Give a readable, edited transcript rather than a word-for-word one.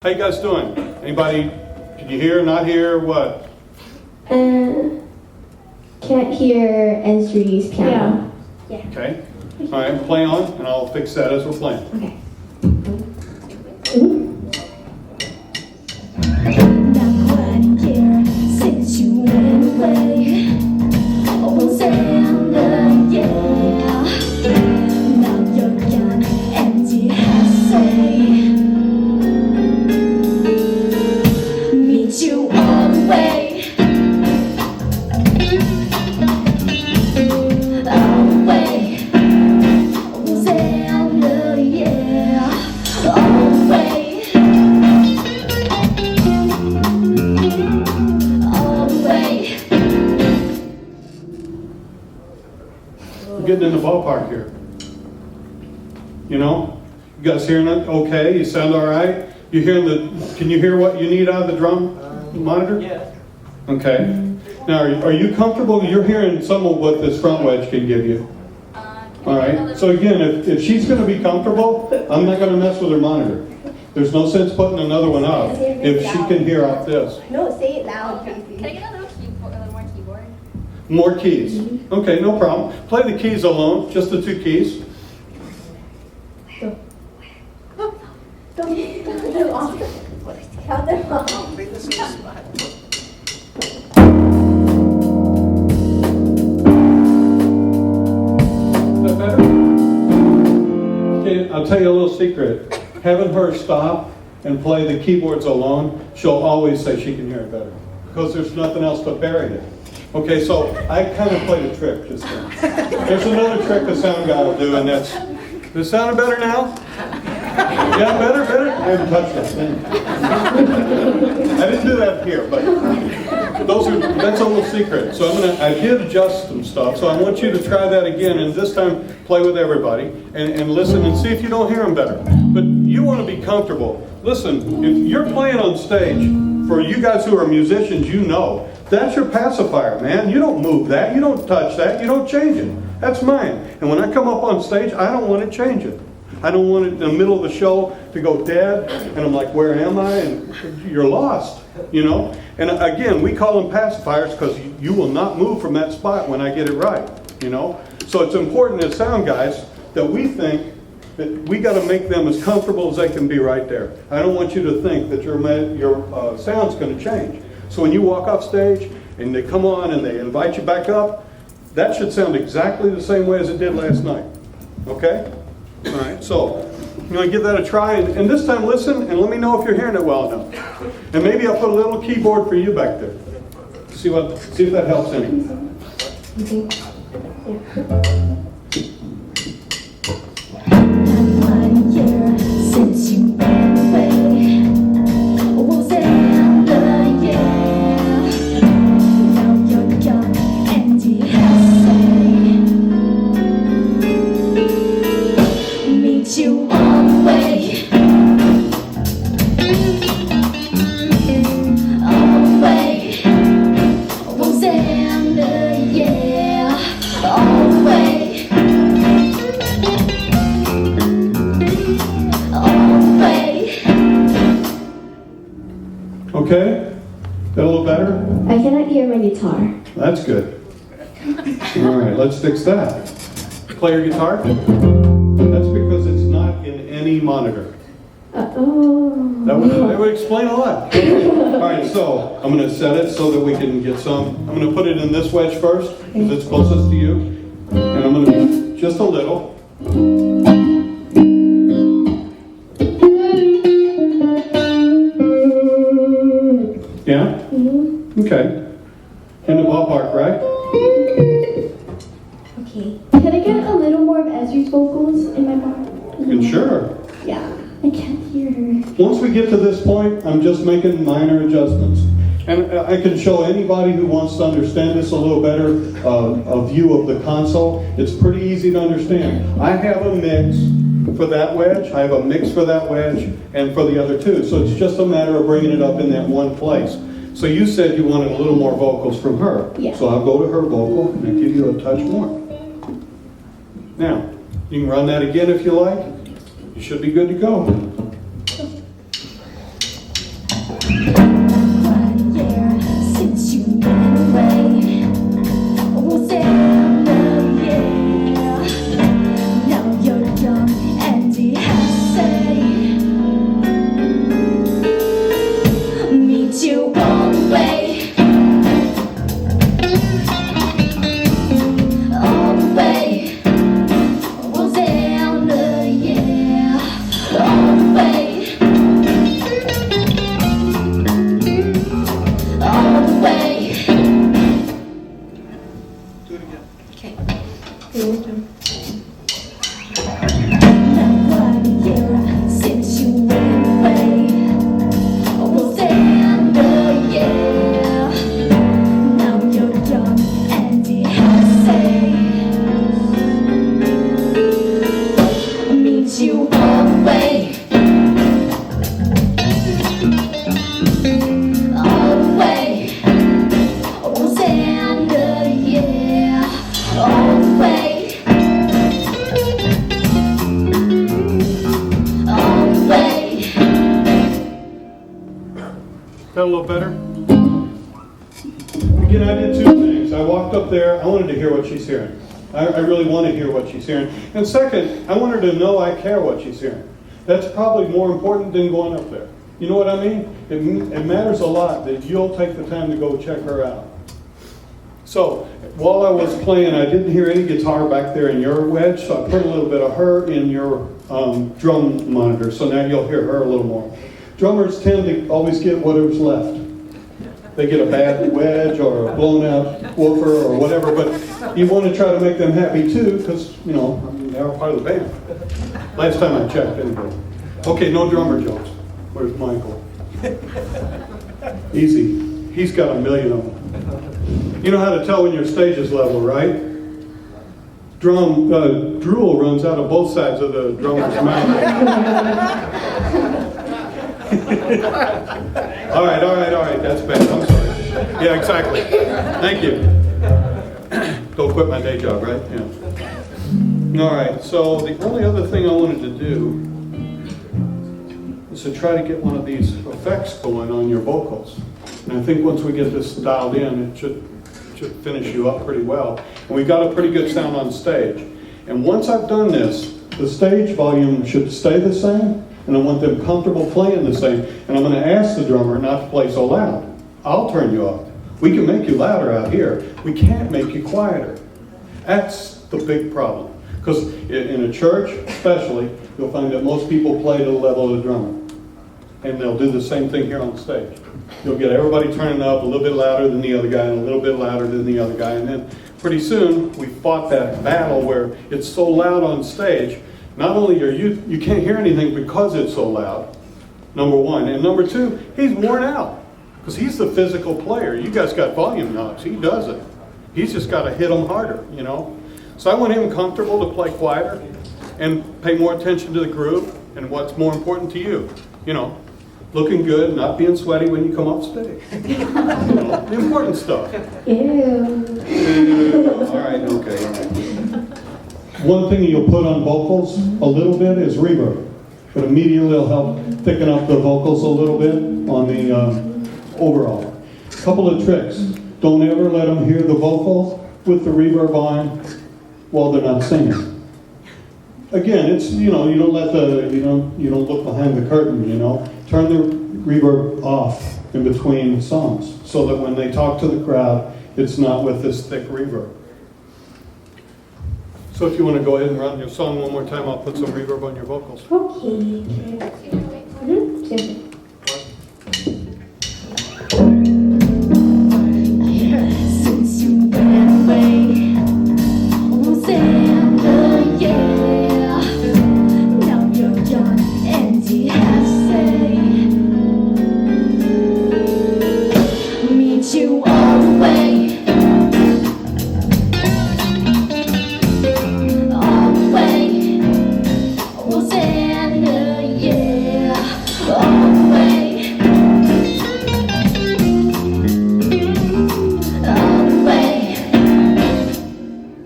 How you guys doing? Anybody, can you hear, not hear, what? Can't hear Esri's piano. Yeah. Okay. All right, play on, and I'll fix that as we're playing. Okay. Not quite a year since you went away. Almost under, yeah. Now you're gone, empty say. Meet you all the way. All the way. Almost under, yeah. All the way. We're getting in the ballpark here. You know? You guys hearing it okay? You sound all right? You hearing can you hear what you need out of the drum monitor? Yeah. Okay. Now, are you comfortable? You're hearing some of what this front wedge can give you. All right. So again, if she's going to be comfortable, I'm not going to mess with her monitor. There's no sense putting another one up if she can hear off this. No, say it loud, Tracy. Can I get a little more keyboard? More keys. Okay, no problem. Play the keys alone, just the 2 keys. Don't do off. Count them off. Is that better? Okay, I'll tell you a little secret. Having her stop and play the keyboards alone, she'll always say she can hear it better. Because there's nothing else but bury it. Okay, so I kind of played a trick just then. There's another trick the sound guy will do, and that's, does it sound better now? Yeah, better? I haven't touched that thing. I didn't do that here, but that's a little secret. So I did adjust some stuff, so I want you to try that again, and this time play with everybody, and listen and see if you don't hear them better. But you want to be comfortable. Listen, if you're playing on stage, for you guys who are musicians, you know, that's your pacifier, man. You don't move that, you don't touch that, you don't change it. That's mine. And when I come up on stage, I don't want to change it. I don't want it in the middle of the show to go dead, and I'm like, where am I? And you're lost, you know? And again, we call them pacifiers because you will not move from that spot when I get it right, you know? So it's important as sound guys that we think that we got to make them as comfortable as they can be right there. I don't want you to think that your sound's going to change. So when you walk off stage and they come on and they invite you back up, that should sound exactly the same way as it did last night. Okay? All right, so you want to give that a try, and this time listen and let me know if you're hearing it well enough. And maybe I'll put a little keyboard for you back there. See if that helps any. Since you went away, was under, yeah. Now you're gone, empty say. Meet you all the way. All the way. Was under, yeah. All the way. Okay? That a little better? I cannot hear my guitar. That's good. All right, let's fix that. Play your guitar? That's because it's not in any monitor. Oh. That would explain a lot. All right, so I'm going to set it so that we can get some. I'm going to put it in this wedge first because it's closest to you. And I'm going to be just a little. Yeah? Mm-hmm. Okay. In the ballpark, right? Okay. Can I get a little more of Esri's vocals in my mouth? Sure. Yeah. I can't hear her. Once we get to this point, I'm just making minor adjustments. And I can show anybody who wants to understand this a little better a view of the console. It's pretty easy to understand. I have a mix for that wedge, I have a mix for that wedge, and for the other two. So it's just a matter of bringing it up in that one place. So you said you wanted a little more vocals from her. Yeah. So I'll go to her vocal and give you a touch more. Now, you can run that again if you like. You should be good to go. quite a year since you went away. Was it a year? Now you're young and you have say, meet you all the way. All the way. Was it a year? All the way. All the way. Do it again. Okay. Now quite a year since you went away. Was it a year? Now you're young and you have say, meet you all the way. All the way. Was it a year? All the way. All the way. That a little better? Again, I did two things. I walked up there, I wanted to hear what she's hearing. I really want to hear what she's hearing. And second, I want her to know I care what she's hearing. That's probably more important than going up there. You know what I mean? It matters a lot that you'll take the time to go check her out. So, while I was playing, I didn't hear any guitar back there in your wedge, so I put a little bit of her in your drum monitor, so now you'll hear her a little more. Drummers tend to always get whatever's left. They get a bad wedge or a blown out woofer or whatever, but you want to try to make them happy too, because, you know, I mean, they're part of the band. Last time I checked, anyway. Okay, no drummer jokes. Where's Michael? Easy. He's got a million of them. You know how to tell when your stage is level, right? Drool runs out of both sides of the drummer's mouth. All right, that's bad, I'm sorry. Yeah, exactly. Thank you. Don't quit my day job, right? Yeah. All right, so the only other thing I wanted to do is to try to get one of these effects going on your vocals. And I think once we get this dialed in, it should finish you up pretty well. And we've got a pretty good sound on stage. And once I've done this, the stage volume should stay the same, and I want them comfortable playing the same. And I'm going to ask the drummer not to play so loud. I'll turn you up. We can make you louder out here. We can't make you quieter. That's the big problem. Because in a church, especially, you'll find that most people play to the level of the drummer. And they'll do the same thing here on stage. You'll get everybody turning up a little bit louder than the other guy and a little bit louder than the other guy. And then pretty soon, we fought that battle where it's so loud on stage, not only are you can't hear anything because it's so loud, number one. And number two, he's worn out. Because he's the physical player. You guys got volume knobs. He doesn't. He's just got to hit them harder, you know. So I want him comfortable to play quieter and pay more attention to the groove and what's more important to you. You know, looking good, not being sweaty when you come off stage. You know, the important stuff. Ew. All right, okay. One thing you'll put on vocals a little bit is reverb. But immediately it'll help thicken up the vocals a little bit on the overall. Couple of tricks. Don't ever let them hear the vocal with the reverb on while they're not singing. Again, it's, you know, you don't look behind the curtain, you know. Turn the reverb off in between songs so that when they talk to the crowd, it's not with this thick reverb. So if you want to go ahead and run your song one more time, I'll put some reverb on your vocals. Okay. Mm-hmm.